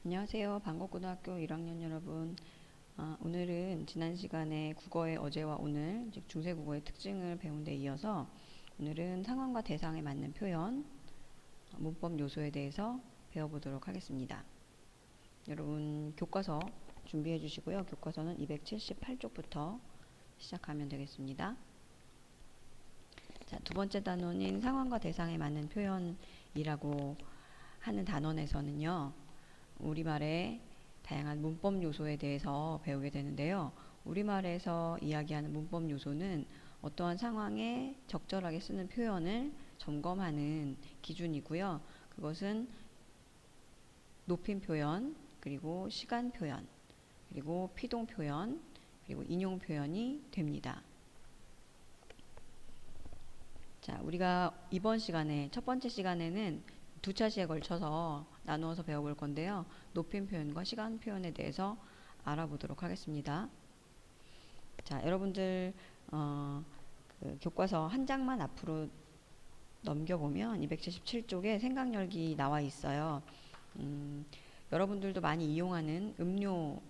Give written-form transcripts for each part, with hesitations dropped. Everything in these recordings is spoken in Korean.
안녕하세요. 방곡고등학교 1학년 여러분. 오늘은 지난 시간에 국어의 어제와 오늘, 즉 중세국어의 특징을 배운 데 이어서 오늘은 상황과 대상에 맞는 표현, 문법 요소에 대해서 배워보도록 하겠습니다. 여러분 교과서 준비해 주시고요. 교과서는 278쪽부터 시작하면 되겠습니다. 자, 두 번째 단원인 상황과 대상에 맞는 표현이라고 하는 단원에서는요. 우리말의 다양한 문법 요소에 대해서 배우게 되는데요. 우리말에서 이야기하는 문법 요소는 어떠한 상황에 적절하게 쓰는 표현을 점검하는 기준이고요. 그것은 높임 표현, 그리고 시간 표현, 그리고 피동 표현, 그리고 인용 표현이 됩니다. 자, 우리가 이번 시간에, 첫 번째 시간에는 두 차시에 걸쳐서 나누어서 배워볼 건데요. 높임 표현과 시간 표현에 대해서 알아보도록 하겠습니다. 자, 여러분들 그 교과서 한 장만 앞으로 넘겨보면 277쪽에 생각열기 나와 있어요. 여러분들도 많이 이용하는 음료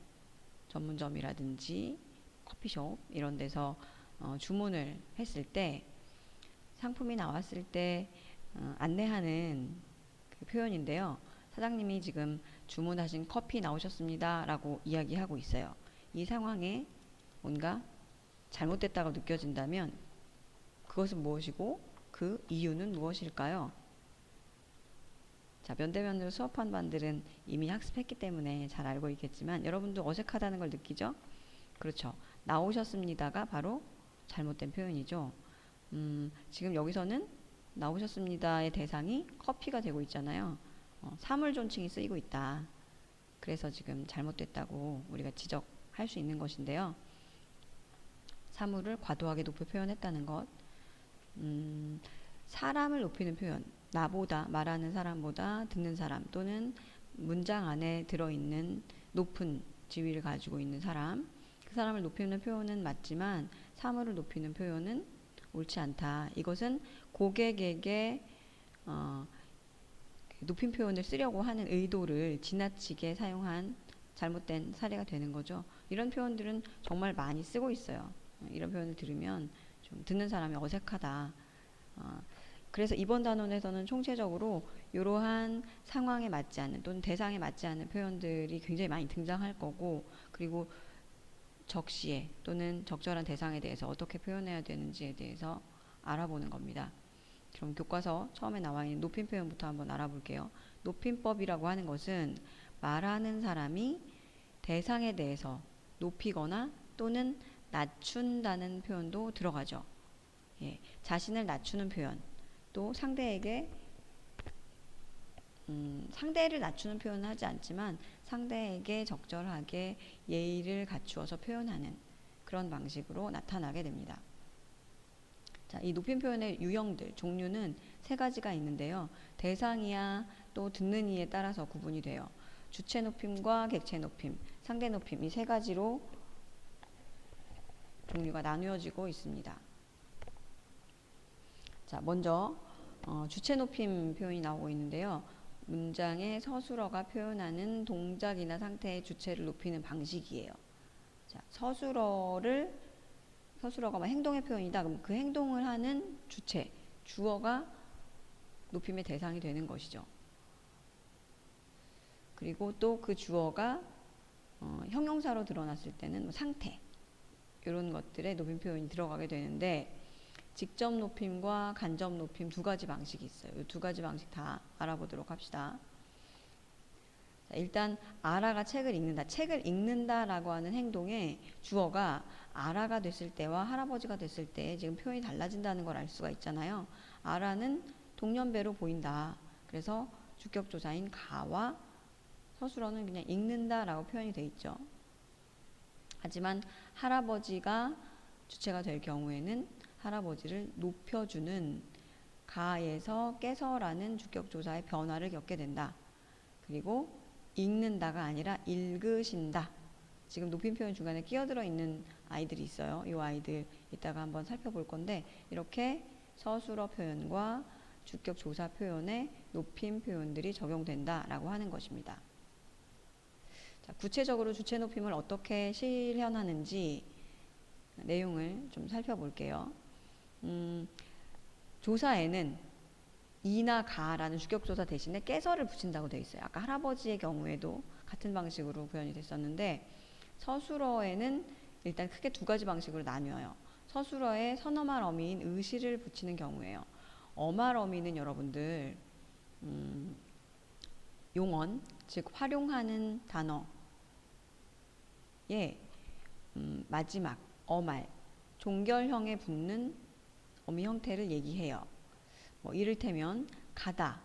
전문점이라든지 커피숍 이런 데서 주문을 했을 때 상품이 나왔을 때 안내하는 그 표현인데요. 사장님이 지금 주문하신 커피 나오셨습니다 라고 이야기하고 있어요. 이 상황에 뭔가 잘못됐다고 느껴진다면 그것은 무엇이고 그 이유는 무엇일까요? 자, 면대면으로 수업한 반들은 이미 학습했기 때문에 잘 알고 있겠지만 여러분도 어색하다는 걸 느끼죠? 그렇죠. 나오셨습니다가 바로 잘못된 표현이죠. 지금 여기서는 나오셨습니다의 대상이 커피가 되고 있잖아요. 사물 존칭이 쓰이고 있다. 그래서 지금 잘못됐다고 우리가 지적할 수 있는 것인데요. 사물을 과도하게 높여 표현했다는 것. 사람을 높이는 표현. 나보다, 말하는 사람보다 듣는 사람 또는 문장 안에 들어있는 높은 지위를 가지고 있는 사람. 그 사람을 높이는 표현은 맞지만 사물을 높이는 표현은 옳지 않다. 이것은 고객에게 높임 표현을 쓰려고 하는 의도를 지나치게 사용한 잘못된 사례가 되는 거죠. 이런 표현들은 정말 많이 쓰고 있어요. 이런 표현을 들으면 좀 듣는 사람이 어색하다. 그래서 이번 단원에서는 총체적으로 이러한 상황에 맞지 않는 또는 대상에 맞지 않는 표현들이 굉장히 많이 등장할 거고, 그리고 적시에 또는 적절한 대상에 대해서 어떻게 표현해야 되는지에 대해서 알아보는 겁니다. 그럼 교과서 처음에 나와 있는 높임 표현부터 한번 알아볼게요. 높임법이라고 하는 것은 말하는 사람이 대상에 대해서 높이거나 또는 낮춘다는 표현도 들어가죠. 예, 자신을 낮추는 표현, 또 상대에게 상대를 낮추는 표현은 하지 않지만 상대에게 적절하게 예의를 갖추어서 표현하는 그런 방식으로 나타나게 됩니다. 자, 이 높임 표현의 유형들, 종류는 세 가지가 있는데요. 대상이야 또 듣는 이에 따라서 구분이 돼요. 주체 높임과 객체 높임, 상대 높임 이 세 가지로 종류가 나누어지고 있습니다. 자, 먼저 주체 높임 표현이 나오고 있는데요. 문장의 서술어가 표현하는 동작이나 상태의 주체를 높이는 방식이에요. 자, 서술어가 행동의 표현이다. 그럼 그 행동을 하는 주체, 주어가 높임의 대상이 되는 것이죠. 그리고 또 그 주어가 형용사로 드러났을 때는 뭐 상태 이런 것들의 높임 표현이 들어가게 되는데 직접 높임과 간접 높임 두 가지 방식이 있어요. 이 두 가지 방식 다 알아보도록 합시다. 자, 일단 아라가 책을 읽는다. 책을 읽는다라고 하는 행동에 주어가 아라가 됐을 때와 할아버지가 됐을 때 지금 표현이 달라진다는 걸 알 수가 있잖아요. 아라는 동년배로 보인다. 그래서 주격조사인 가와 서술어는 그냥 읽는다라고 표현이 돼 있죠. 하지만 할아버지가 주체가 될 경우에는 할아버지를 높여주는 가에서 깨서라는 주격조사의 변화를 겪게 된다. 그리고 읽는다가 아니라 읽으신다. 지금 높임 표현 중간에 끼어들어 있는 아이들이 있어요. 이 아이들 이따가 한번 살펴볼 건데 이렇게 서술어 표현과 주격 조사 표현에 높임 표현들이 적용된다라고 하는 것입니다. 자, 구체적으로 주체 높임을 어떻게 실현하는지 내용을 좀 살펴볼게요. 조사에는 이나 가라는 주격조사 대신에 깨서를 붙인다고 되어 있어요. 아까 할아버지의 경우에도 같은 방식으로 구현이 됐었는데, 서술어에는 일단 크게 두 가지 방식으로 나뉘어요. 서술어에 선어말 어미인 의시를 붙이는 경우에요. 어말 어미는 여러분들 용언, 즉 활용하는 단어의 마지막 어말, 종결형에 붙는 어미 형태를 얘기해요. 뭐 이를테면 가다,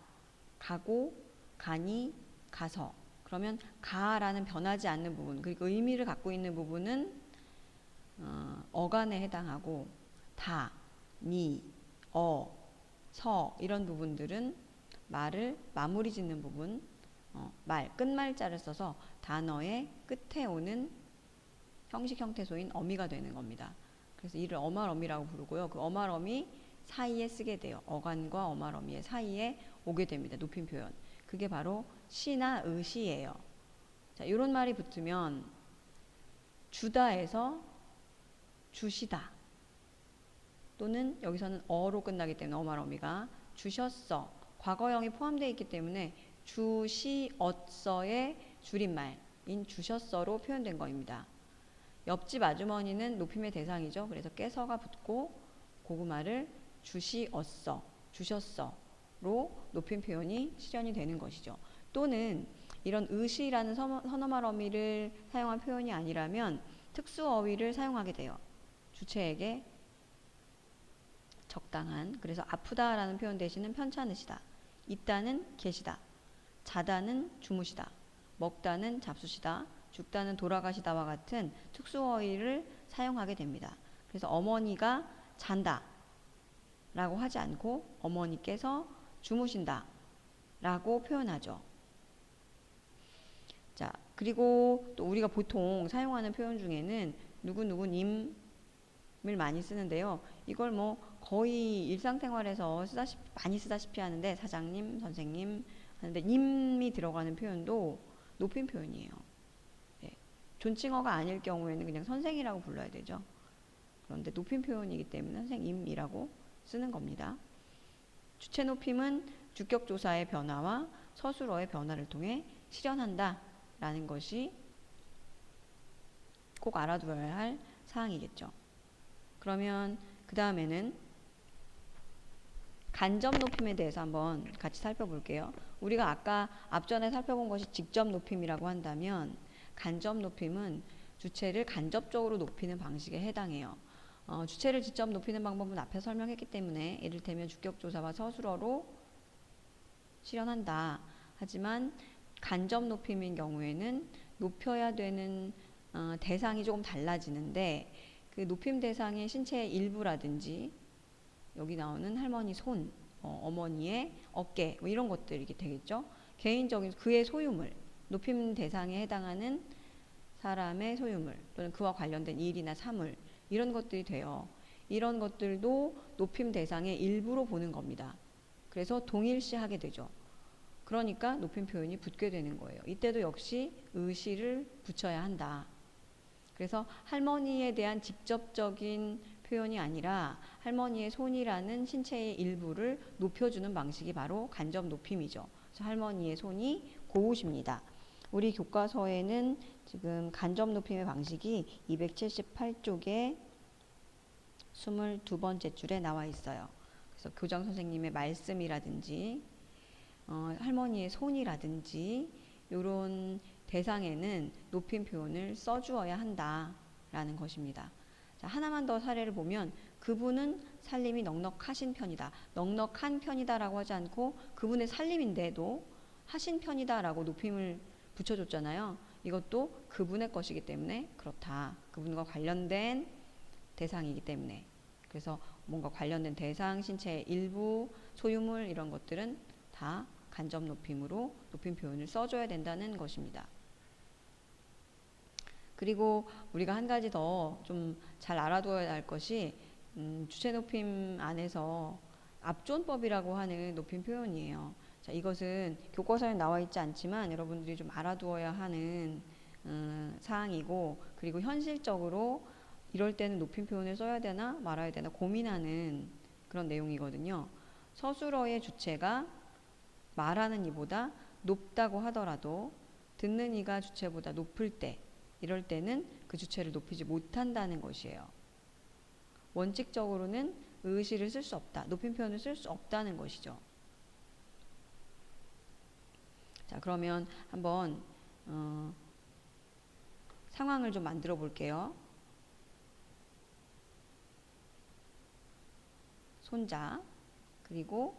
가고, 가니, 가서. 그러면 가라는 변하지 않는 부분, 그리고 의미를 갖고 있는 부분은 어간에 해당하고, 다, 니, 서 이런 부분들은 말을 마무리 짓는 부분, 끝말자를 써서 단어의 끝에 오는 형식 형태소인 어미가 되는 겁니다. 그래서 이를 어말어미라고 부르고요. 그 어말어미 사이에 쓰게 돼요. 어간과 어말어미의 사이에 오게 됩니다. 높임 표현. 그게 바로 시나 의시예요. 자, 이런 말이 붙으면 주다에서 주시다, 또는 여기서는 어로 끝나기 때문에 어말어미가 주셨어, 과거형이 포함되어 있기 때문에 주시었어의 줄임말인 주셨어로 표현된 겁니다. 옆집 아주머니는 높임의 대상이죠. 그래서 깨서가 붙고 고구마를 주시었어, 주셨어로 높임 표현이 실현이 되는 것이죠. 또는 이런 의시라는 선어말 어미를 사용한 표현이 아니라면 특수어휘를 사용하게 돼요. 주체에게 적당한, 그래서 아프다라는 표현 대신은 편찮으시다, 있다는 계시다, 자다는 주무시다, 먹다는 잡수시다, 죽다는 돌아가시다와 같은 특수어휘를 사용하게 됩니다. 그래서 어머니가 잔다 라고 하지 않고 어머니께서 주무신다 라고 표현하죠. 자, 그리고 또 우리가 보통 사용하는 표현 중에는 누구누구님을 많이 쓰는데요. 이걸 뭐 거의 일상생활에서 많이 쓰다시피 하는데, 사장님, 선생님 하는데 님이 들어가는 표현도 높임 표현이에요. 네. 존칭어가 아닐 경우에는 그냥 선생이라고 불러야 되죠. 그런데 높임 표현이기 때문에 선생님이라고 쓰는 겁니다. 주체 높임은 주격조사의 변화와 서술어의 변화를 통해 실현한다 라는 것이 꼭 알아두어야 할 사항이겠죠. 그러면 그 다음에는 간접 높임에 대해서 한번 같이 살펴볼게요. 우리가 아까 앞전에 살펴본 것이 직접 높임이라고 한다면, 간접 높임은 주체를 간접적으로 높이는 방식에 해당해요. 주체를 직접 높이는 방법은 앞에 설명했기 때문에 이를테면 주격조사와 서술어로 실현한다. 하지만 간접 높임인 경우에는 높여야 되는 대상이 조금 달라지는데, 그 높임 대상의 신체의 일부라든지 여기 나오는 할머니 손, 어머니의 어깨, 뭐 이런 것들이 되겠죠. 개인적인 그의 소유물, 높임 대상에 해당하는 사람의 소유물, 또는 그와 관련된 일이나 사물, 이런 것들이 돼요. 이런 것들도 높임 대상의 일부로 보는 겁니다. 그래서 동일시하게 되죠. 그러니까 높임 표현이 붙게 되는 거예요. 이때도 역시 의시를 붙여야 한다. 그래서 할머니에 대한 직접적인 표현이 아니라 할머니의 손이라는 신체의 일부를 높여주는 방식이 바로 간접 높임이죠. 그래서 할머니의 손이 고우십니다. 우리 교과서에는 지금 간접 높임의 방식이 278쪽에 22번째 줄에 나와 있어요. 그래서 교장 선생님의 말씀이라든지 할머니의 손이라든지 이런 대상에는 높임 표현을 써주어야 한다라는 것입니다. 자, 하나만 더 사례를 보면, 그분은 살림이 넉넉하신 편이다. 넉넉한 편이다라고 하지 않고 그분의 살림인데도 하신 편이다라고 높임을 붙여줬잖아요. 이것도 그분의 것이기 때문에 그렇다. 그분과 관련된 대상이기 때문에. 그래서 뭔가 관련된 대상, 신체의 일부, 소유물 이런 것들은 다 간접 높임으로 높임 표현을 써줘야 된다는 것입니다. 그리고 우리가 한 가지 더 좀 잘 알아두어야 할 것이 주체 높임 안에서 압존법이라고 하는 높임 표현이에요. 자, 이것은 교과서에 나와 있지 않지만 여러분들이 좀 알아두어야 하는 사항이고, 그리고 현실적으로 이럴 때는 높임 표현을 써야 되나 말아야 되나 고민하는 그런 내용이거든요. 서술어의 주체가 말하는 이보다 높다고 하더라도 듣는 이가 주체보다 높을 때, 이럴 때는 그 주체를 높이지 못한다는 것이에요. 원칙적으로는 의시를 쓸 수 없다, 높임 표현을 쓸 수 없다는 것이죠. 자, 그러면 한번 상황을 좀 만들어 볼게요. 손자, 그리고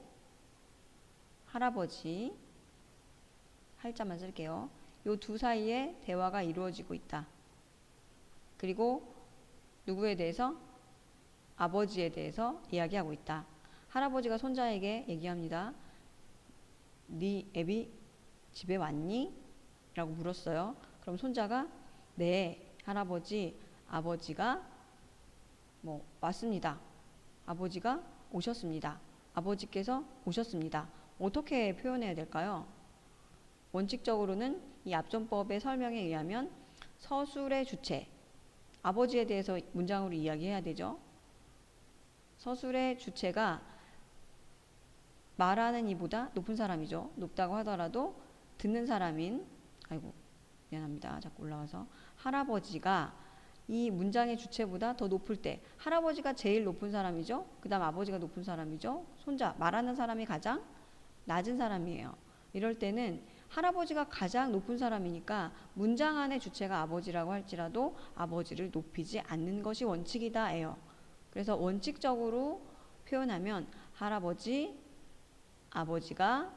할아버지, 할자만 쓸게요. 요 두 사이에 대화가 이루어지고 있다. 그리고 누구에 대해서? 아버지에 대해서 이야기하고 있다. 할아버지가 손자에게 얘기합니다. 네 애비 집에 왔니? 라고 물었어요. 그럼 손자가 네, 할아버지, 아버지가 왔습니다. 아버지가 오셨습니다. 아버지께서 오셨습니다. 어떻게 표현해야 될까요? 원칙적으로는 이 압존법의 설명에 의하면 서술의 주체, 아버지에 대해서 문장으로 이야기해야 되죠. 서술의 주체가 말하는 이보다 높은 사람이죠. 높다고 하더라도 듣는 사람인, 아이고 미안합니다. 자꾸 올라와서 할아버지가 이 문장의 주체보다 더 높을 때, 할아버지가 제일 높은 사람이죠. 그 다음 아버지가 높은 사람이죠. 손자, 말하는 사람이 가장 낮은 사람이에요. 이럴 때는 할아버지가 가장 높은 사람이니까 문장 안의 주체가 아버지라고 할지라도 아버지를 높이지 않는 것이 원칙이다예요. 그래서 원칙적으로 표현하면 할아버지, 아버지가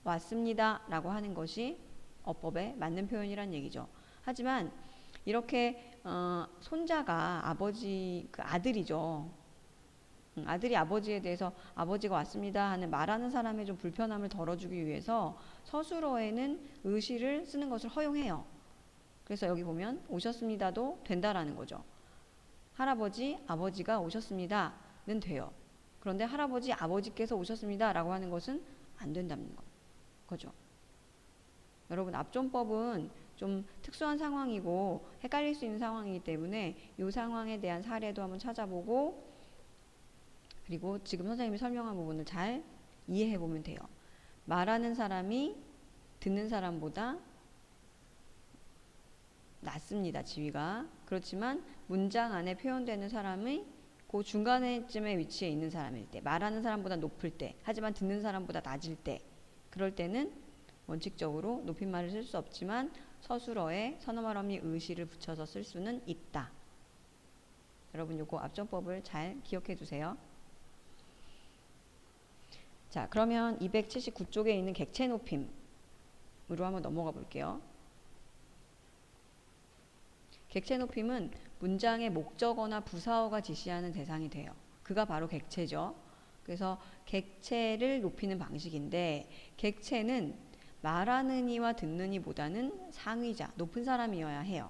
왔습니다 라고 하는 것이 어법에 맞는 표현이란 얘기죠. 하지만 이렇게 손자가 아버지, 그 아들이죠. 아들이 아버지에 대해서 아버지가 왔습니다 하는 말하는 사람의 좀 불편함을 덜어주기 위해서 서술어에는 의시를 쓰는 것을 허용해요. 그래서 여기 보면 오셨습니다도 된다라는 거죠. 할아버지, 아버지가 오셨습니다는 돼요. 그런데 할아버지, 아버지께서 오셨습니다라고 하는 것은 안 된다는 거죠. 여러분, 압존법은 좀 특수한 상황이고 헷갈릴 수 있는 상황이기 때문에 이 상황에 대한 사례도 한번 찾아보고, 그리고 지금 선생님이 설명한 부분을 잘 이해해 보면 돼요. 말하는 사람이 듣는 사람보다 낮습니다, 지위가. 그렇지만 문장 안에 표현되는 사람이 그 중간쯤에 위치해 있는 사람일 때, 말하는 사람보다 높을 때, 하지만 듣는 사람보다 낮을 때, 그럴 때는 원칙적으로 높임말을 쓸 수 없지만 서술어에 선어말 어미 의시를 붙여서 쓸 수는 있다. 여러분, 요거 압존법을 잘 기억해 두세요. 자, 그러면 279쪽에 있는 객체 높임으로 한번 넘어가 볼게요. 객체 높임은 문장의 목적어나 부사어가 지시하는 대상이 돼요. 그가 바로 객체죠. 그래서 객체를 높이는 방식인데, 객체는 말하는 이와 듣는 이보다는 상위자, 높은 사람이어야 해요.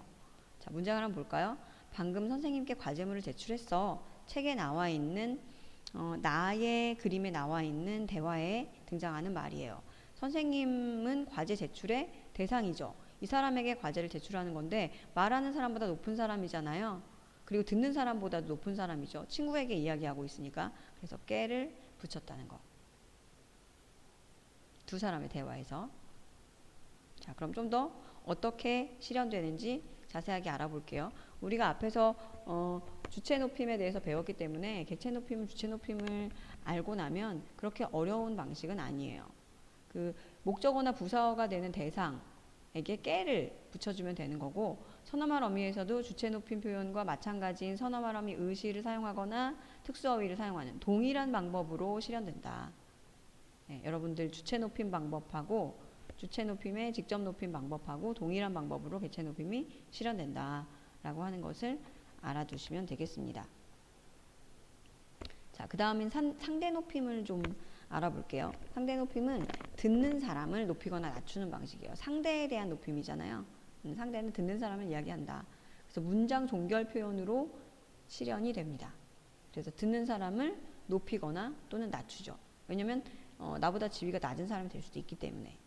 자, 문장을 한번 볼까요? 방금 선생님께 과제물을 제출했어. 책에 나와 있는 나의 그림에 나와 있는 대화에 등장하는 말이에요. 선생님은 과제 제출의 대상이죠. 이 사람에게 과제를 제출하는 건데 말하는 사람보다 높은 사람이잖아요. 그리고 듣는 사람보다 높은 사람이죠. 친구에게 이야기하고 있으니까. 그래서 깨를 붙였다는 거. 두 사람의 대화에서. 자, 그럼 좀 더 어떻게 실현되는지 자세하게 알아볼게요. 우리가 앞에서 주체 높임에 대해서 배웠기 때문에 객체 높임을, 주체 높임을 알고 나면 그렇게 어려운 방식은 아니에요. 그 목적어나 부사어가 되는 대상에게 깨를 붙여주면 되는 거고, 선어말 어미에서도 주체 높임 표현과 마찬가지인 선어말 어미 의시를 사용하거나 특수어휘를 사용하는 동일한 방법으로 실현된다. 네, 여러분들 주체 높임 방법하고 주체 높임의 직접 높임 방법하고 동일한 방법으로 객체 높임이 실현된다 라고 하는 것을 알아두시면 되겠습니다. 자, 그 다음엔 상대 높임을 좀 알아볼게요. 상대 높임은 듣는 사람을 높이거나 낮추는 방식이에요. 상대에 대한 높임이잖아요. 상대는 듣는 사람을 이야기한다. 그래서 문장 종결 표현으로 실현이 됩니다. 그래서 듣는 사람을 높이거나 또는 낮추죠. 왜냐면 나보다 지위가 낮은 사람이 될 수도 있기 때문에.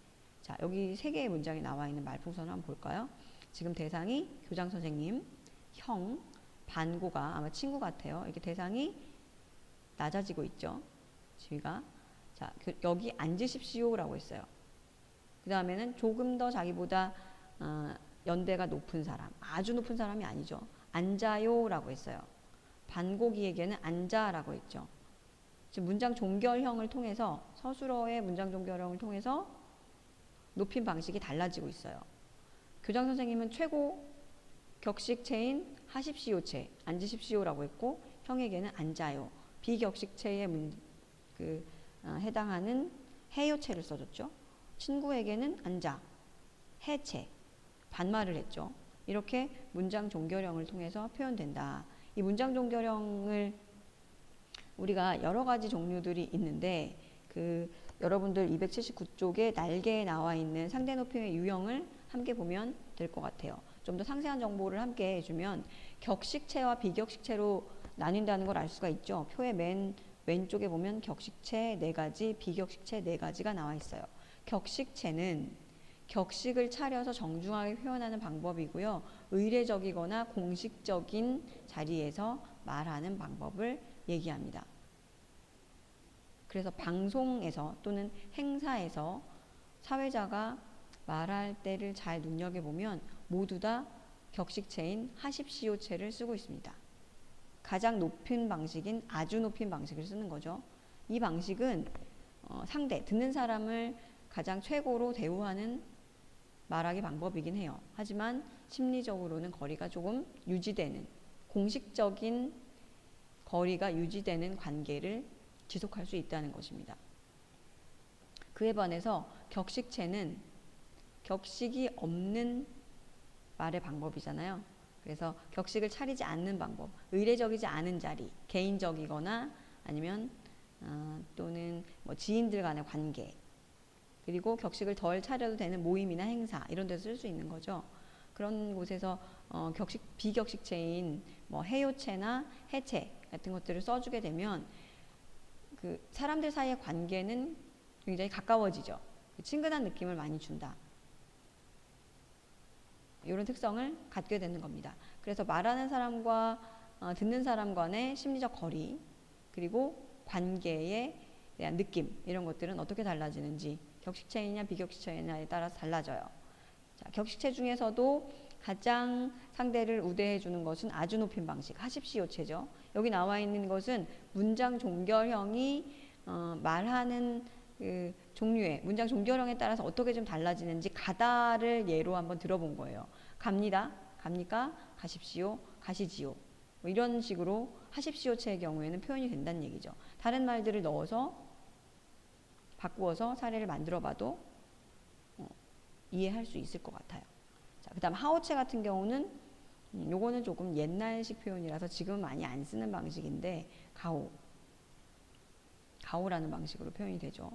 자, 여기 세 개의 문장이 나와 있는 말풍선을 한번 볼까요? 지금 대상이 교장 선생님, 형, 반고가 아마 친구 같아요. 이렇게 대상이 낮아지고 있죠. 지위가. 자, 여기 앉으십시오라고 했어요. 그 다음에는 조금 더 자기보다 연대가 높은 사람, 아주 높은 사람이 아니죠. 앉아요라고 했어요. 반고기에게는 앉아라고 했죠. 지금 문장 종결형을 통해서 서술어의 문장 종결형을 통해서 높임 방식이 달라지고 있어요. 교장 선생님은 최고 격식체인 하십시오체, 앉으십시오라고 했고 형에게는 앉아요. 비격식체에 해당하는 해요체를 써줬죠. 친구에게는 앉아, 해체, 반말을 했죠. 이렇게 문장 종결형을 통해서 표현된다. 이 문장 종결형을 우리가 여러 가지 종류들이 있는데 여러분들 279쪽에 날개에 나와 있는 상대 높임의 유형을 함께 보면 될 것 같아요. 좀 더 상세한 정보를 함께 해주면 격식체와 비격식체로 나뉜다는 걸 알 수가 있죠. 표의 맨 왼쪽에 보면 격식체 4가지, 비격식체 4가지가 나와 있어요. 격식체는 격식을 차려서 정중하게 표현하는 방법이고요. 의례적이거나 공식적인 자리에서 말하는 방법을 얘기합니다. 그래서 방송에서 또는 행사에서 사회자가 말할 때를 잘 눈여겨보면 모두 다 격식체인 하십시오체를 쓰고 있습니다. 가장 높은 방식인 아주 높인 방식을 쓰는 거죠. 이 방식은 상대, 듣는 사람을 가장 최고로 대우하는 말하기 방법이긴 해요. 하지만 심리적으로는 거리가 조금 유지되는, 공식적인 거리가 유지되는 관계를 지속할 수 있다는 것입니다. 그에 반해서 격식체는 격식이 없는 말의 방법이잖아요. 그래서 격식을 차리지 않는 방법, 의례적이지 않은 자리, 개인적이거나 아니면 또는 지인들 간의 관계, 그리고 격식을 덜 차려도 되는 모임이나 행사 이런 데서 쓸 수 있는 거죠. 그런 곳에서 비격식체인 해요체나 해체 같은 것들을 써주게 되면 사람들 사이의 관계는 굉장히 가까워지죠. 친근한 느낌을 많이 준다. 이런 특성을 갖게 되는 겁니다. 그래서 말하는 사람과 듣는 사람 간의 심리적 거리, 그리고 관계에 대한 느낌, 이런 것들은 어떻게 달라지는지 격식체이냐 비격식체이냐에 따라서 달라져요. 자, 격식체 중에서도 가장 상대를 우대해 주는 것은 아주 높인 방식, 하십시오체죠. 여기 나와 있는 것은 문장 종결형이 말하는 종류의 문장 종결형에 따라서 어떻게 좀 달라지는지 가다를 예로 한번 들어본 거예요. 갑니다, 갑니까, 가십시오, 가시지요. 이런 식으로 하십시오체의 경우에는 표현이 된다는 얘기죠. 다른 말들을 넣어서 바꾸어서 사례를 만들어 봐도 이해할 수 있을 것 같아요. 자, 그 다음 하오체 같은 경우는 요거는 조금 옛날식 표현이라서 지금 많이 안 쓰는 방식인데 가오라는 방식으로 표현이 되죠.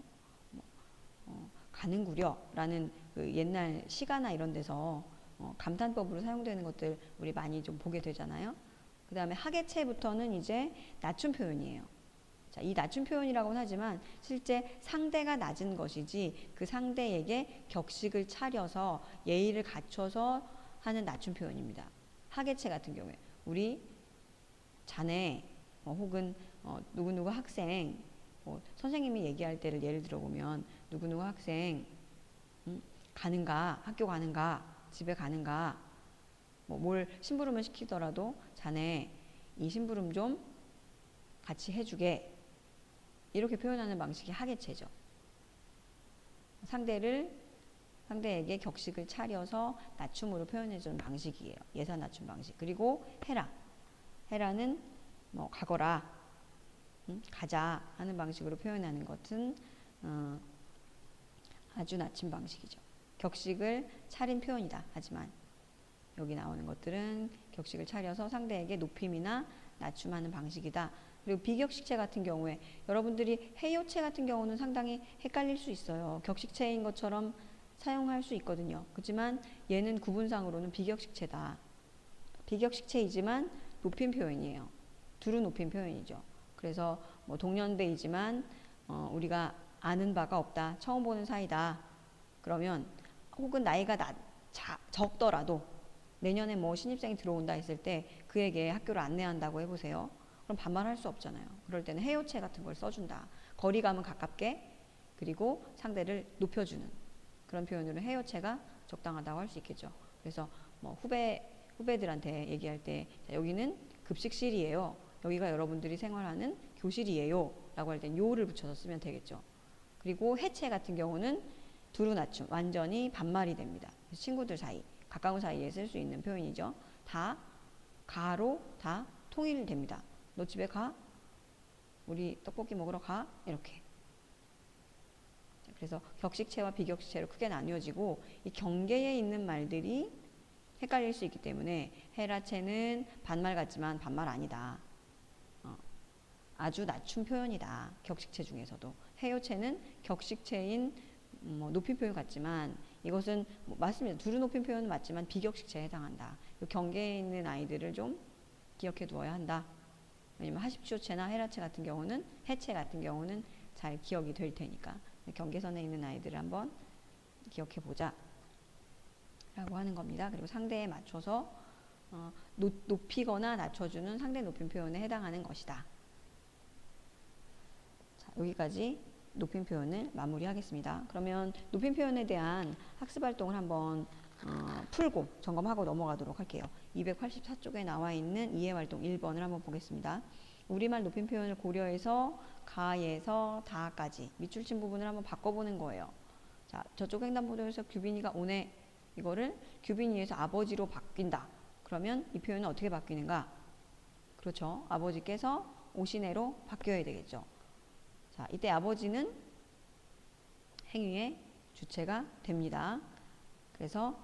가는구려 라는 옛날 시가나 이런 데서 감탄법으로 사용되는 것들 우리 많이 좀 보게 되잖아요. 그 다음에 하계체부터는 이제 낮춤 표현이에요. 자, 이 낮춤 표현이라고는 하지만 실제 상대가 낮은 것이지 그 상대에게 격식을 차려서 예의를 갖춰서 하는 낮춤 표현입니다. 하계체 같은 경우에 우리 자네 혹은 누구누구 학생, 선생님이 얘기할 때를 예를 들어보면 누구누구 학생 가는가, 학교 가는가, 집에 가는가, 뭘 심부름을 시키더라도 자네 이 심부름 좀 같이 해주게, 이렇게 표현하는 방식이 하계체죠. 상대에게 격식을 차려서 낮춤으로 표현해주는 방식이에요. 예사 낮춤 방식. 그리고 해라는 가거라, 가자 하는 방식으로 표현하는 것은 아주 낮춤 방식이죠. 격식을 차린 표현이다. 하지만 여기 나오는 것들은 격식을 차려서 상대에게 높임이나 낮춤하는 방식이다. 그리고 비격식체 같은 경우에 여러분들이 해요체 같은 경우는 상당히 헷갈릴 수 있어요. 격식체인 것처럼 사용할 수 있거든요. 그렇지만 얘는 구분상으로는 비격식체다. 비격식체이지만 높임 표현이에요. 두루 높임 표현이죠. 그래서 동년배이지만 우리가 아는 바가 없다. 처음 보는 사이다. 그러면 혹은 나이가 적더라도 내년에 뭐 신입생이 들어온다 했을 때 그에게 학교를 안내한다고 해보세요. 그럼 반말할 수 없잖아요. 그럴 때는 해요체 같은 걸 써준다. 거리감은 가깝게, 그리고 상대를 높여주는 그런 표현으로 해요체가 적당하다고 할 수 있겠죠. 그래서 뭐 후배들한테 얘기할 때, 자, 여기는 급식실이에요. 여기가 여러분들이 생활하는 교실이에요. 라고 할 땐 요를 붙여서 쓰면 되겠죠. 그리고 해체 같은 경우는 두루 낮춤, 완전히 반말이 됩니다. 친구들 사이, 가까운 사이에 쓸 수 있는 표현이죠. 다, 가로 다 통일됩니다. 너 집에 가? 우리 떡볶이 먹으러 가? 이렇게. 그래서 격식체와 비격식체로 크게 나뉘어지고, 이 경계에 있는 말들이 헷갈릴 수 있기 때문에 헤라체는 반말 같지만 반말 아니다. 아주 낮춤 표현이다. 격식체 중에서도. 해요체는 격식체인 높임 표현 같지만 이것은 맞습니다. 두루 높임 표현은 맞지만 비격식체에 해당한다. 이 경계에 있는 아이들을 좀 기억해 두어야 한다. 왜냐면 하십시오체나 헤라체 같은 경우는, 해체 같은 경우는 잘 기억이 될 테니까 경계선에 있는 아이들을 한번 기억해 보자 라고 하는 겁니다. 그리고 상대에 맞춰서 높이거나 낮춰주는 상대 높임 표현에 해당하는 것이다. 자, 여기까지 높임 표현을 마무리하겠습니다. 그러면 높임 표현에 대한 학습 활동을 한번 풀고 점검하고 넘어가도록 할게요. 284쪽에 나와 있는 이해활동 1번을 한번 보겠습니다. 우리말 높임 표현을 고려해서 가에서 다까지 밑줄 친 부분을 한번 바꿔보는 거예요. 자, 저쪽 횡단보도에서 규빈이가 오네, 이거를 규빈이에서 아버지로 바뀐다. 그러면 이 표현은 어떻게 바뀌는가? 그렇죠. 아버지께서 오시네로 바뀌어야 되겠죠. 자, 이때 아버지는 행위의 주체가 됩니다. 그래서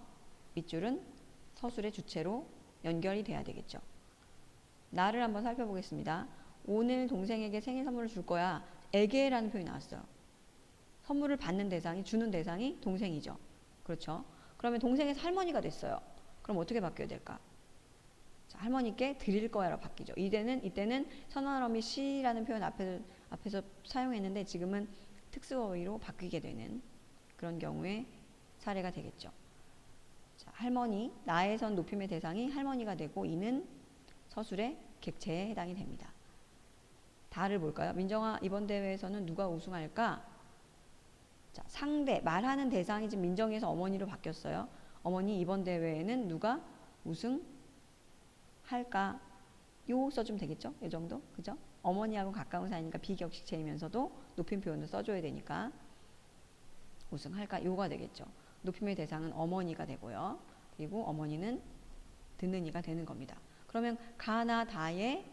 밑줄은 서술의 주체로 연결이 돼야 되겠죠. 나를 한번 살펴보겠습니다. 오늘 동생에게 생일 선물을 줄 거야. 에게라는 표현이 나왔어요. 선물을 받는 대상이, 주는 대상이 동생이죠. 그렇죠. 그러면 동생에서 할머니가 됐어요. 그럼 어떻게 바뀌어야 될까? 자, 할머니께 드릴 거야로 바뀌죠. 이때는 선언어미 씨라는 표현 앞에서 사용했는데 지금은 특수어휘로 바뀌게 되는 그런 경우의 사례가 되겠죠. 자, 할머니, 나에선 높임의 대상이 할머니가 되고 이는 서술의 객체에 해당이 됩니다. 다를 볼까요? 민정아, 이번 대회에서는 누가 우승할까? 자, 상대, 말하는 대상이 지금 민정에서 어머니로 바뀌었어요. 어머니, 이번 대회에는 누가 우승할까? 요 써주면 되겠죠? 이 정도? 그죠? 어머니하고 가까운 사이니까 비격식체이면서도 높임 표현을 써줘야 되니까 우승할까? 요가 되겠죠. 높임의 대상은 어머니가 되고요. 그리고 어머니는 듣는 이가 되는 겁니다. 그러면 가나 다의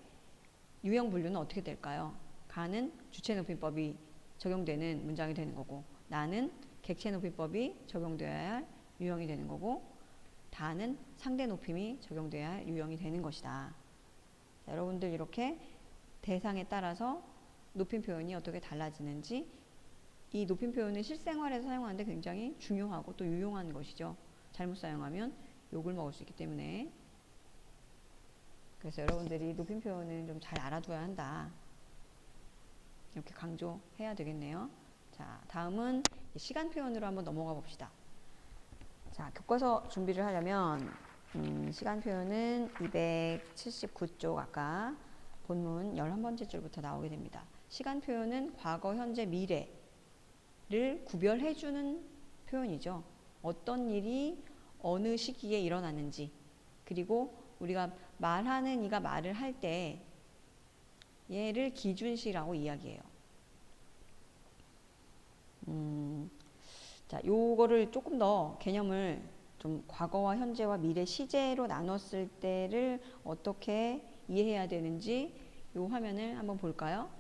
유형 분류는 어떻게 될까요? 가는 주체 높임법이 적용되는 문장이 되는 거고, 나는 객체 높임법이 적용되어야 할 유형이 되는 거고, 다는 상대 높임이 적용되어야 할 유형이 되는 것이다. 자, 여러분들 이렇게 대상에 따라서 높임 표현이 어떻게 달라지는지, 이 높임 표현은 실생활에서 사용하는데 굉장히 중요하고 또 유용한 것이죠. 잘못 사용하면 욕을 먹을 수 있기 때문에. 그래서 여러분들이 높임 표현을 좀 잘 알아둬야 한다. 이렇게 강조해야 되겠네요. 자, 다음은 시간 표현으로 한번 넘어가 봅시다. 자, 교과서 준비를 하려면 시간 표현은 279쪽 아까 본문 11번째 줄부터 나오게 됩니다. 시간 표현은 과거, 현재, 미래를 구별해주는 표현이죠. 어떤 일이 어느 시기에 일어났는지, 그리고 우리가 말하는 이가 말을 할 때 얘를 기준시라고 이야기해요. 자, 요거를 조금 더 개념을 좀 과거와 현재와 미래 시제로 나눴을 때를 어떻게 이해해야 되는지 요 화면을 한번 볼까요?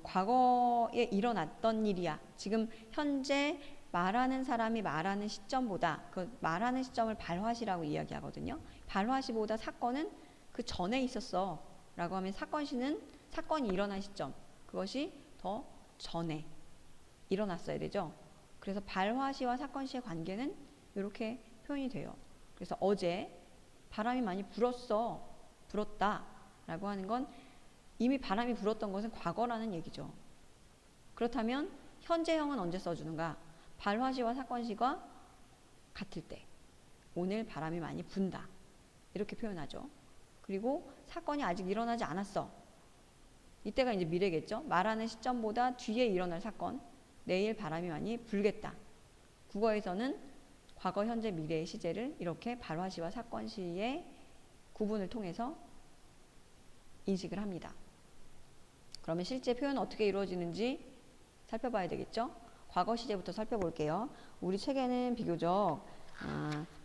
과거에 일어났던 일이야. 지금 현재 말하는 사람이 말하는 시점보다, 그 말하는 시점을 발화시라고 이야기하거든요. 발화시보다 사건은 그 전에 있었어 라고 하면 사건이 일어난 시점, 그것이 더 전에 일어났어야 되죠. 그래서 발화시와 사건시의 관계는 이렇게 표현이 돼요. 그래서 어제 바람이 많이 불었다 라고 하는 건 이미 바람이 불었던 것은 과거라는 얘기죠. 그렇다면 현재형은 언제 써주는가? 발화시와 사건시가 같을 때, 오늘 바람이 많이 분다 이렇게 표현하죠. 그리고 사건이 아직 일어나지 않았어. 이때가 이제 미래겠죠. 말하는 시점보다 뒤에 일어날 사건, 내일 바람이 많이 불겠다. 국어에서는 과거, 현재, 미래의 시제를 이렇게 발화시와 사건시의 구분을 통해서 인식을 합니다. 그러면 실제 표현은 어떻게 이루어지는지 살펴봐야 되겠죠. 과거 시제부터 살펴볼게요. 우리 책에는 비교적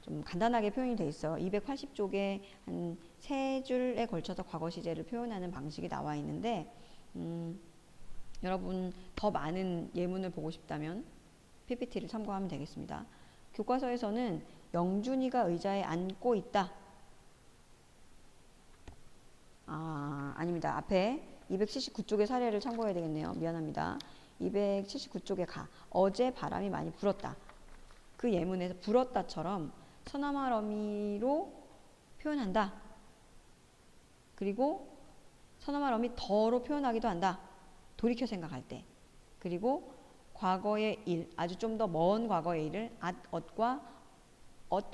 좀 간단하게 표현이 돼 있어요. 280쪽에 한 3줄에 걸쳐서 과거 시제를 표현하는 방식이 나와 있는데 여러분 더 많은 예문을 보고 싶다면 PPT를 참고하면 되겠습니다. 교과서에서는 영준이가 의자에 앉고 있다. 아닙니다. 앞에 279쪽의 사례를 참고해야 되겠네요. 미안합니다. 279쪽에 가. 어제 바람이 많이 불었다. 그 예문에서 불었다처럼 서나말 어미로 표현한다. 그리고 서나말 어미 더로 표현하기도 한다. 돌이켜 생각할 때. 그리고 과거의 일, 아주 좀 더 먼 과거의 일을 앗,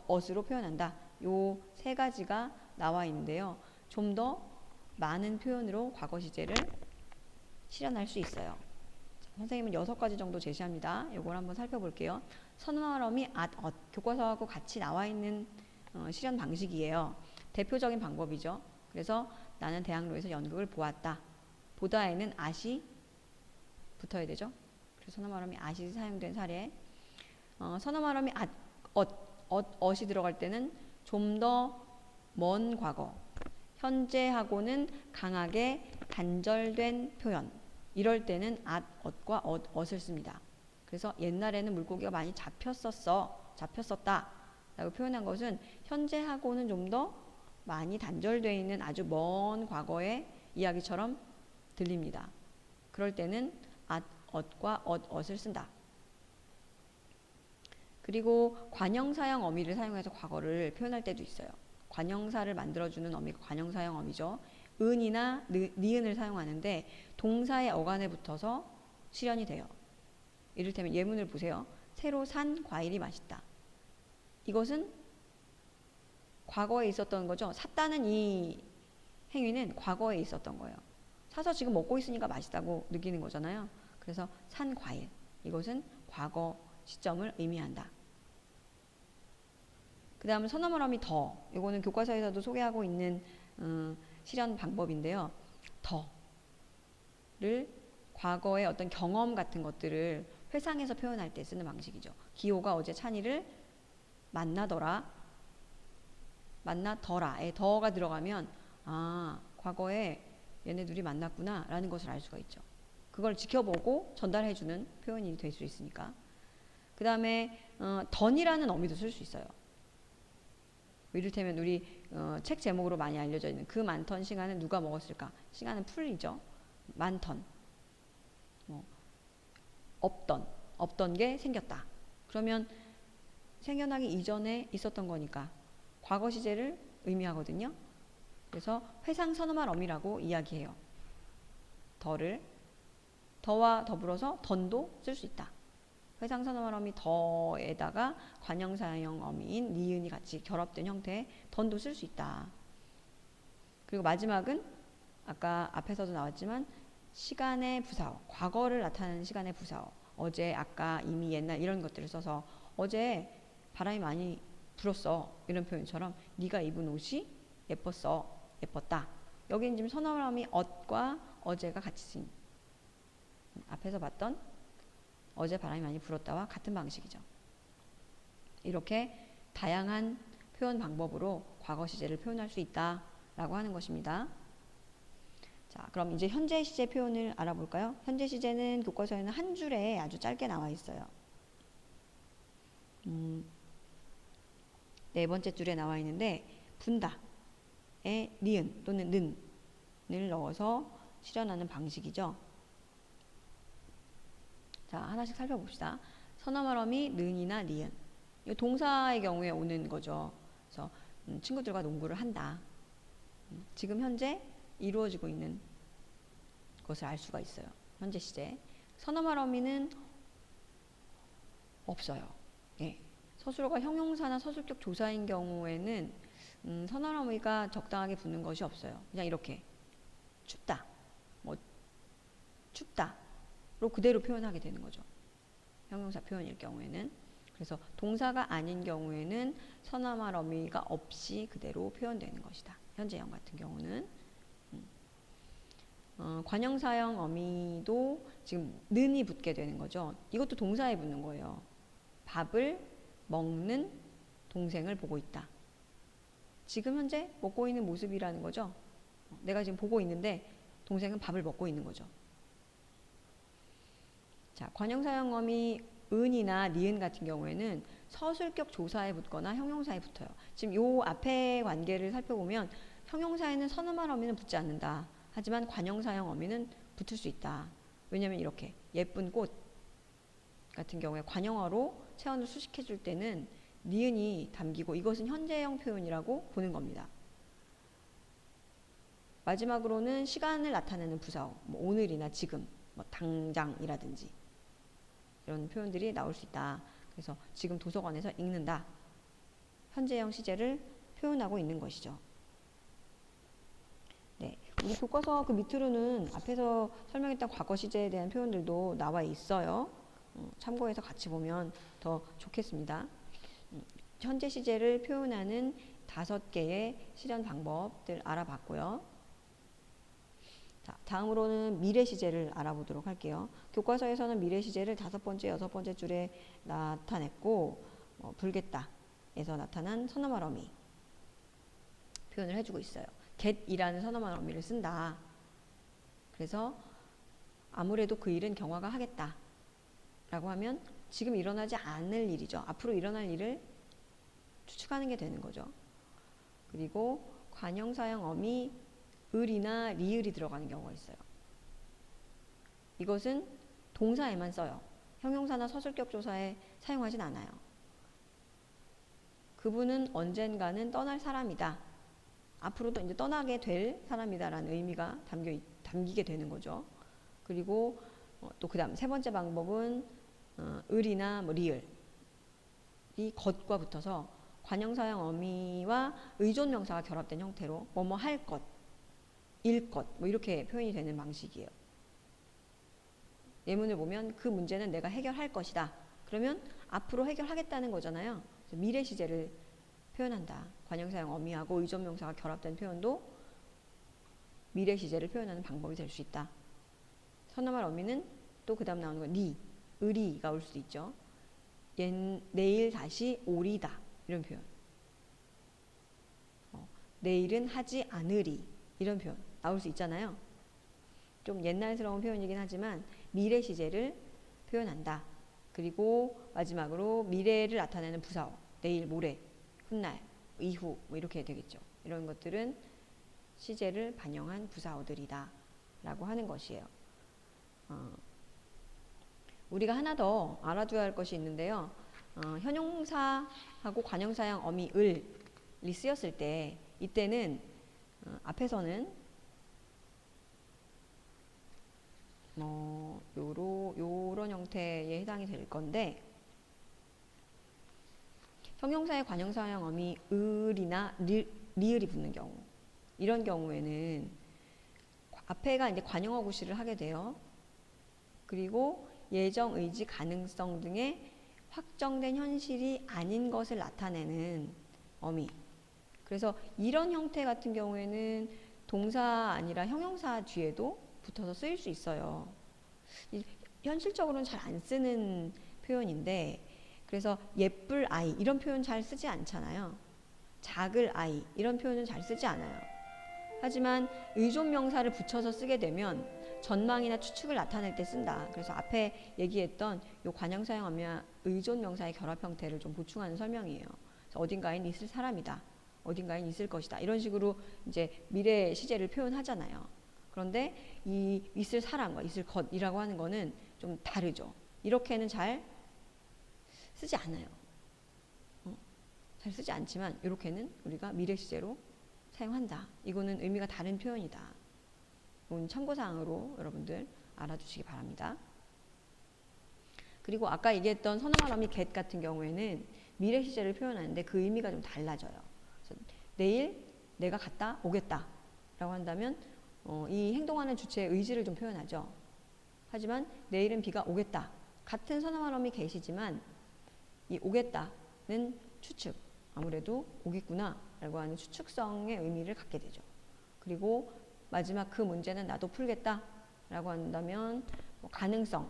엇으로 표현한다. 요 세 가지가 나와 있는데요. 좀 더 많은 표현으로 과거 시제를 실현할 수 있어요. 선생님은 6가지 정도 제시합니다. 요걸 한번 살펴볼게요. 서나말 어미 앗, 교과서하고 같이 나와 있는 실현 방식이에요. 대표적인 방법이죠. 그래서 나는 대학로에서 연극을 보았다. 보다에는 앗이 붙어야 되죠. 그래서 서나말 어미 앗이 사용된 사례. 서나말 어미 앗, 엇이 들어갈 때는 좀 더 먼 과거, 현재하고는 강하게 단절된 표현. 이럴 때는 앗, 엇과 엇을 씁니다. 그래서 옛날에는 물고기가 많이 잡혔었다 라고 표현한 것은 현재하고는 좀 더 많이 단절되어 있는 아주 먼 과거의 이야기처럼 들립니다. 그럴 때는 앗, 엇과 엇을 쓴다. 그리고 관형사형 어미를 사용해서 과거를 표현할 때도 있어요. 관형사를 만들어주는 어미가 관형사형 어미죠. 은이나 니은을 사용하는데 동사의 어간에 붙어서 실현이 돼요. 이를테면 예문을 보세요. 새로 산 과일이 맛있다. 이것은 과거에 있었던 거죠. 샀다는 이 행위는 과거에 있었던 거예요. 사서 지금 먹고 있으니까 맛있다고 느끼는 거잖아요. 그래서 산 과일. 이것은 과거 시점을 의미한다. 그 다음은 서너말 어미 더. 이거는 교과서에서도 소개하고 있는 실현 방법인데요. 더를 과거의 어떤 경험 같은 것들을 회상해서 표현할 때 쓰는 방식이죠. 기호가 어제 찬이를 만나더라에 더가 들어가면 과거에 얘네 둘이 만났구나 라는 것을 알 수가 있죠. 그걸 지켜보고 전달해주는 표현이 될 수 있으니까. 그 다음에 던이라는 어미도 쓸 수 있어요. 이를테면 우리 책 제목으로 많이 알려져 있는 그 많던 시간은 누가 먹었을까? 시간은 풀이죠. 많던 없던 게 생겼다. 그러면 생겨나기 이전에 있었던 거니까 과거 시제를 의미하거든요. 그래서 회상 서너말 어미라고 이야기해요. 더와 더불어서 던도 쓸 수 있다. 회상 서너말 어미 더에다가 관형사형 어미인 니은이 같이 결합된 형태의 던도 쓸 수 있다. 그리고 마지막은 아까 앞에서도 나왔지만 시간의 부사어, 과거를 나타내는 시간의 부사어. 어제, 아까, 이미, 옛날 이런 것들을 써서 어제 바람이 많이 불었어 이런 표현처럼 네가 입은 옷이 예뻤다. 여기는 지금 서너말 어미 엇과 어제가 같이 쓴 앞에서 봤던 어제 바람이 많이 불었다와 같은 방식이죠. 이렇게 다양한 표현 방법으로 과거 시제를 표현할 수 있다라고 하는 것입니다. 자, 그럼 이제 현재 시제 표현을 알아볼까요? 현재 시제는 교과서에는 한 줄에 아주 짧게 나와 있어요. 네 번째 줄에 나와 있는데 분다에 니은 또는 는을 넣어서 실현하는 방식이죠. 자, 하나씩 살펴봅시다. 서너말 어미 는이나 니은. 이 동사의 경우에 오는 거죠. 그래서 친구들과 농구를 한다. 지금 현재 이루어지고 있는 것을 알 수가 있어요. 현재 시제. 서너말 어미는 없어요. 예. 서술어가 형용사나 서술격 조사인 경우에는 선언어미가 적당하게 붙는 것이 없어요. 그냥 이렇게 춥다, 뭐 춥다로 그대로 표현하게 되는 거죠. 형용사 표현일 경우에는. 그래서 동사가 아닌 경우에는 선어말 어미가 없이 그대로 표현되는 것이다. 현재형 같은 경우는. 관형사형 어미도 지금 는이 붙게 되는 거죠. 이것도 동사에 붙는 거예요. 밥을 먹는 동생을 보고 있다. 지금 현재 먹고 있는 모습이라는 거죠. 내가 지금 보고 있는데 동생은 밥을 먹고 있는 거죠. 자, 관형사형 어미 은이나 니은 같은 경우에는 서술격 조사에 붙거나 형용사에 붙어요. 지금 요 앞에 관계를 살펴보면 형용사에는 선어말 어미는 붙지 않는다. 하지만 관형사형 어미는 붙을 수 있다. 왜냐하면 이렇게 예쁜 꽃 같은 경우에 관형어로 체언을 수식해 줄 때는 니은이 담기고 이것은 현재형 표현이라고 보는 겁니다. 마지막으로는 시간을 나타내는 부사어, 뭐 오늘이나 지금, 뭐 당장이라든지 이런 표현들이 나올 수 있다. 그래서 지금 도서관에서 읽는다. 현재형 시제를 표현하고 있는 것이죠. 네, 우리 교과서 그 밑으로는 앞에서 설명했던 과거 시제에 대한 표현들도 나와 있어요. 참고해서 같이 보면 더 좋겠습니다. 현재 시제를 표현하는 5개의 실현 방법들 알아봤고요. 자, 다음으로는 미래 시제를 알아보도록 할게요. 교과서에서는 미래 시제를 5번째, 6번째 줄에 나타냈고 불겠다에서 나타난 선어말 어미 표현을 해주고 있어요. get이라는 선어말 어미를 쓴다. 그래서 아무래도 그 일은 경화가 하겠다 라고 하면 지금 일어나지 않을 일이죠. 앞으로 일어날 일을 추측하는 게 되는 거죠. 그리고 관형사형 어미 을이나 리을이 들어가는 경우가 있어요. 이것은 동사에만 써요. 형용사나 서술격 조사에 사용하진 않아요. 그분은 언젠가는 떠날 사람이다. 앞으로도 이제 떠나게 될 사람이다라는 의미가 담기게 되는 거죠. 그리고 또 그다음 세 번째 방법은 을이나 뭐 리을이 것과 붙어서 관형사형 어미와 의존명사가 결합된 형태로 뭐뭐 할 것, 일 것, 뭐 이렇게 표현이 되는 방식이에요. 예문을 보면 그 문제는 내가 해결할 것이다. 그러면 앞으로 해결하겠다는 거잖아요. 그래서 미래 시제를 표현한다. 관형사형 어미하고 의존명사가 결합된 표현도 미래 시제를 표현하는 방법이 될 수 있다. 선어말 어미는 또 그 다음 나오는 건 니, 을이가 올 수도 있죠. 내일 다시 오리다 이런 표현. 내일은 하지 않으리 이런 표현 나올 수 있잖아요. 좀 옛날스러운 표현이긴 하지만 미래 시제를 표현한다. 그리고 마지막으로 미래를 나타내는 부사어 내일, 모레, 훗날, 이후 뭐 이렇게 되겠죠. 이런 것들은 시제를 반영한 부사어들이다 라고 하는 것이에요. 우리가 하나 더 알아둬야 할 것이 있는데요. 현용사하고 관형사형 어미 을이 쓰였을 때 이때는 앞에서는 요런 형태에 해당이 될 건데 형용사의 관형사형 어미 을이나 리을이 붙는 경우 이런 경우에는 앞에가 이제 관형어 구실을 하게 돼요. 그리고 예정, 의지, 가능성 등의 확정된 현실이 아닌 것을 나타내는 어미. 그래서 이런 형태 같은 경우에는 동사 아니라 형용사 뒤에도 붙어서 쓰일 수 있어요. 현실적으로는 잘 안 쓰는 표현인데 그래서 예쁠 아이 이런 표현 잘 쓰지 않잖아요. 작을 아이 이런 표현은 잘 쓰지 않아요. 하지만 의존명사를 붙여서 쓰게 되면 전망이나 추측을 나타낼 때 쓴다. 그래서 앞에 얘기했던 요 관형사형 어미와 의존명사의 결합 형태를 좀 보충하는 설명이에요. 그래서 어딘가엔 있을 사람이다. 어딘가엔 있을 것이다. 이런 식으로 이제 미래 시제를 표현하잖아요. 그런데 이 있을 사람과 있을 것이라고 하는 거는 좀 다르죠. 이렇게는 잘 쓰지 않아요. 잘 쓰지 않지만 이렇게는 우리가 미래 시제로 사용한다. 이거는 의미가 다른 표현이다. 이건 참고사항으로 여러분들 알아두시기 바랍니다. 그리고 아까 얘기했던 선어말 어미 get 같은 경우에는 미래 시제를 표현하는데 그 의미가 좀 달라져요. 그래서 내일 내가 갔다 오겠다 라고 한다면 이 행동하는 주체의 의지를 좀 표현하죠. 하지만 내일은 비가 오겠다. 같은 선어말음이 계시지만 이 오겠다는 추측, 아무래도 오겠구나 라고 하는 추측성의 의미를 갖게 되죠. 그리고 마지막 그 문제는 나도 풀겠다 라고 한다면 가능성을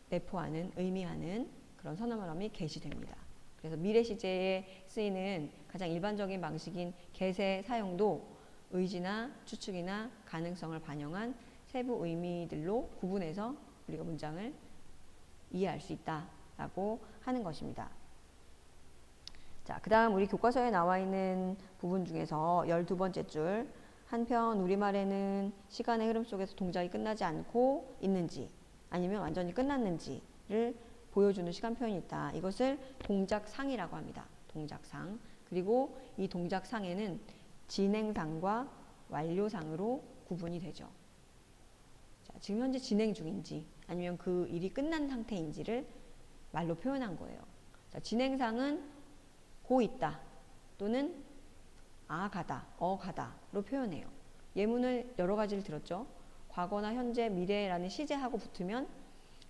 내포하는, 의미하는 그런 선어말음이 게시됩니다. 그래서 미래 시제에 쓰이는 가장 일반적인 방식인 get의 사용도 의지나 추측이나 가능성을 반영한 세부 의미들로 구분해서 우리가 문장을 이해할 수 있다라고 하는 것입니다. 자, 그 다음 우리 교과서에 나와 있는 부분 중에서 12번째 줄, 한편 우리말에는 시간의 흐름 속에서 동작이 끝나지 않고 있는지 아니면 완전히 끝났는지를 보여주는 시간 표현이 있다. 이것을 동작상이라고 합니다. 동작상. 그리고 이 동작상에는 진행상과 완료상으로 구분이 되죠. 자, 지금 현재 진행 중인지 아니면 그 일이 끝난 상태인지를 말로 표현한 거예요. 자, 진행상은 고 있다 또는 가다, 가다로 표현해요. 예문을 여러 가지를 들었죠. 과거나 현재, 미래라는 시제하고 붙으면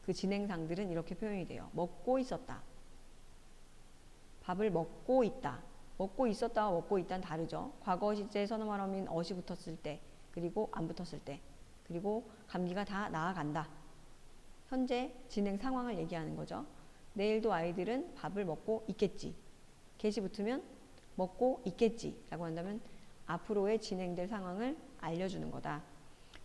그 진행상들은 이렇게 표현이 돼요. 먹고 있었다. 밥을 먹고 있다. 먹고 있었다와 먹고 있다는 다르죠. 과거 시제 선어말음인 어시 붙었을 때, 그리고 안 붙었을 때, 그리고 감기가 다 나아간다. 현재 진행 상황을 얘기하는 거죠. 내일도 아이들은 밥을 먹고 있겠지. get이 붙으면 먹고 있겠지 라고 한다면 앞으로의 진행될 상황을 알려주는 거다.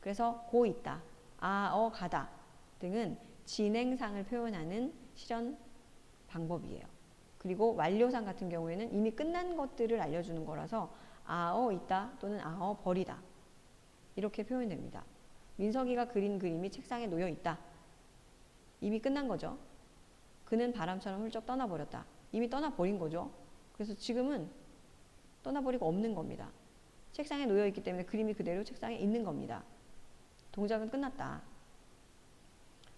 그래서 고 있다, 가다 등은 진행상을 표현하는 실현 방법이에요. 그리고 완료상 같은 경우에는 이미 끝난 것들을 알려주는 거라서 있다 또는 버리다 이렇게 표현됩니다. 민석이가 그린 그림이 책상에 놓여 있다. 이미 끝난 거죠. 그는 바람처럼 훌쩍 떠나버렸다. 이미 떠나버린 거죠. 그래서 지금은 떠나버리고 없는 겁니다. 책상에 놓여 있기 때문에 그림이 그대로 책상에 있는 겁니다. 동작은 끝났다.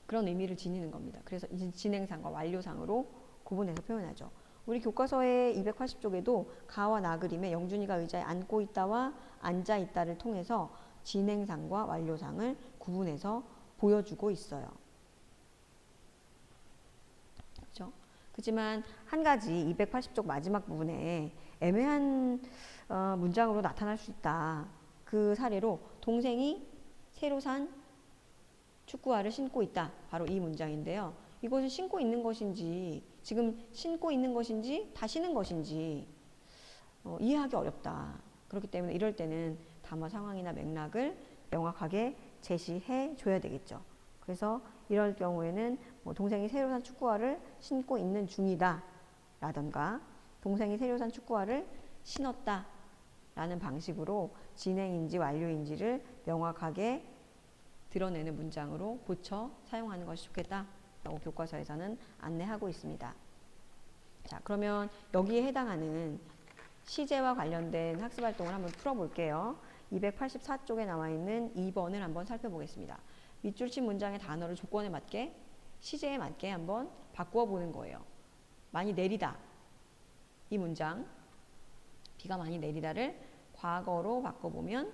그런 의미를 지니는 겁니다. 그래서 진행상과 완료상으로 구분해서 표현하죠. 우리 교과서의 280쪽에도 가와 나 그림에 영준이가 의자에 앉고 있다와 앉아 있다를 통해서 진행상과 완료상을 구분해서 보여주고 있어요. 그렇죠? 그렇지만 한 가지 280쪽 마지막 부분에 애매한 문장으로 나타날 수 있다. 그 사례로 동생이 새로 산 축구화를 신고 있다. 바로 이 문장인데요. 이것은 신고 있는 것인지 지금 신고 있는 것인지 다 신은 것인지 이해하기 어렵다. 그렇기 때문에 이럴 때는 담화 상황이나 맥락을 명확하게 제시해 줘야 되겠죠. 그래서 이럴 경우에는 동생이 새로 산 축구화를 신고 있는 중이다 라던가 동생이 새로 산 축구화를 신었다 라는 방식으로 진행인지 완료인지를 명확하게 드러내는 문장으로 고쳐 사용하는 것이 좋겠다 라고 교과서에서는 안내하고 있습니다. 자, 그러면 여기에 해당하는 시제와 관련된 학습활동을 한번 풀어볼게요. 284쪽에 나와 있는 2번을 한번 살펴보겠습니다. 밑줄 친 문장의 단어를 조건에 맞게 시제에 맞게 한번 바꾸어 보는 거예요. 많이 내리다. 이 문장 비가 많이 내리다를 과거로 바꿔보면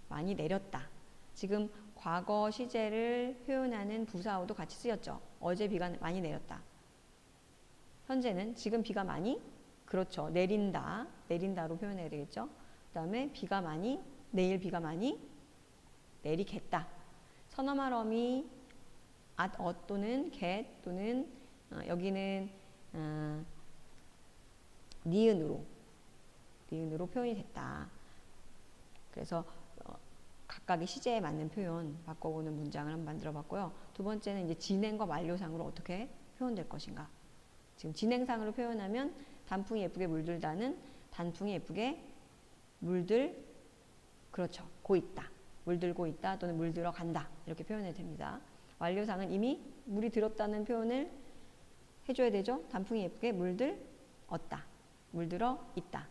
많이 내렸다. 지금 과거 시제를 표현하는 부사어도 같이 쓰였죠. 어제 비가 많이 내렸다. 현재는 지금 비가 많이 그렇죠. 내린다. 내린다로 표현해야 되겠죠. 그 다음에 비가 많이 내일 비가 많이 내리겠다. 선어말어미 또는 get 또는 여기는 니은으로 표현이 됐다. 그래서 각각의 시제에 맞는 표현 바꿔보는 문장을 한번 만들어 봤고요. 두 번째는 이제 진행과 완료상으로 어떻게 표현될 것인가. 지금 진행상으로 표현하면 단풍이 예쁘게 물들다는 단풍이 예쁘게 물들 그렇죠. 고 있다. 물들고 있다 또는 물들어 간다. 이렇게 표현해도 됩니다. 완료상은 이미 물이 들었다는 표현을 해줘야 되죠. 단풍이 예쁘게 물들었다. 물들어 있다.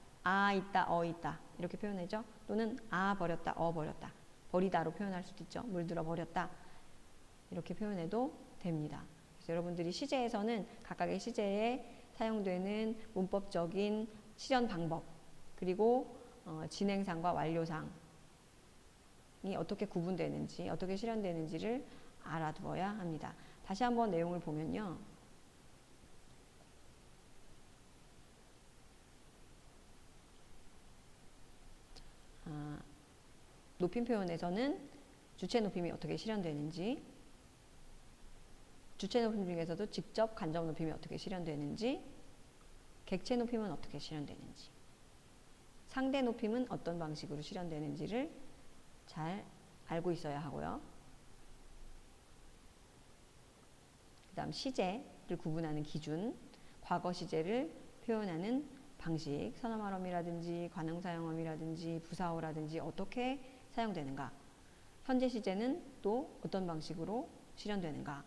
있다, 있다. 이렇게 표현하죠. 또는 버렸다, 버렸다. 버리다로 표현할 수도 있죠. 물들어 버렸다. 이렇게 표현해도 됩니다. 그래서 여러분들이 시제에서는 각각의 시제에 사용되는 문법적인 실현 방법, 그리고 진행상과 완료상이 어떻게 구분되는지, 어떻게 실현되는지를 알아두어야 합니다. 다시 한번 내용을 보면요. 높임 표현에서는 주체 높임이 어떻게 실현되는지, 주체 높임 중에서도 직접 간접 높임이 어떻게 실현되는지, 객체 높임은 어떻게 실현되는지, 상대 높임은 어떤 방식으로 실현되는지를 잘 알고 있어야 하고요. 그 다음 시제를 구분하는 기준, 과거 시제를 표현하는 방식, 선어말어미라든지 관형사용어미라든지 부사어라든지 어떻게 사용되는가, 현재 시제는 또 어떤 방식으로 실현되는가,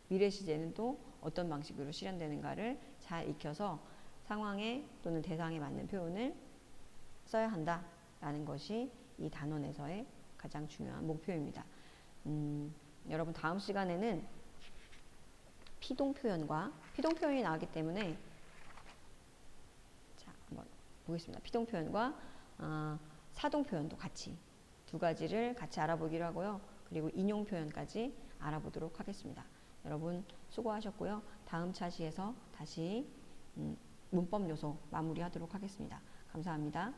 미래 시제는 또 어떤 방식으로 실현되는가를 잘 익혀서 상황에 또는 대상에 맞는 표현을 써야 한다라는 것이 이 단원에서의 가장 중요한 목표입니다. 여러분 다음 시간에는 피동 표현이 나왔기 때문에 자 한번 보겠습니다. 피동 표현과 사동 표현도 같이 두 가지를 같이 알아보기로 하고요. 그리고 인용 표현까지 알아보도록 하겠습니다. 여러분 수고하셨고요. 다음 차시에서 다시 문법 요소 마무리하도록 하겠습니다. 감사합니다.